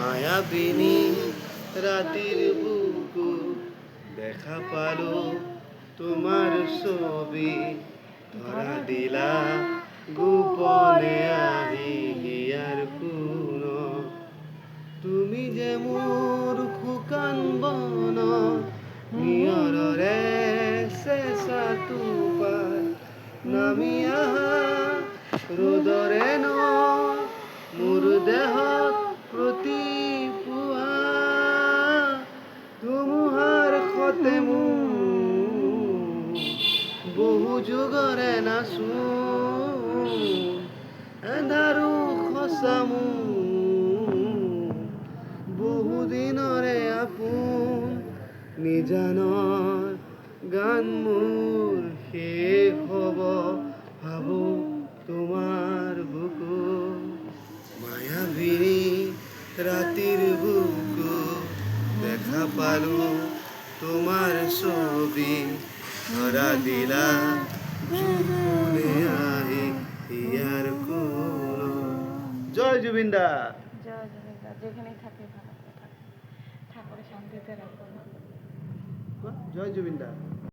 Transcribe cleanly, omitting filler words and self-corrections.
মায়াবিনী রাতের বুকু দেখা পালো তোমার ছবি ধরা দিলা গোপনে আহি হিয়ার কোন তুমি যে মোর শুকান বন নিয়ৰৰে চেঁচা টোপাল নামি আহা ৰ'দৰে ন মোৰ দেহত প্ৰতিপুৱা ধুমুহাৰ সতে মোৰ বহু যুগৰে নাচো এন্ধাৰো সঁচা মোৰ বহুদিনৰে আপোন নিজানৰ গান মোৰ শেষ হ'ব ভাবো তোমাৰ বুকু মায়াবিনী ৰাতিৰ বুকু দেখা পালো তোমার ছবি ধরা দিলা গোপনে আহি হিয়ার কোন জয় জুবিন দা। জয় জয় দা, যেখানেই থাকে ভালো করে থাকে, ঠাকুরের শান্তিতে রাখো। জয় জুবিন দা।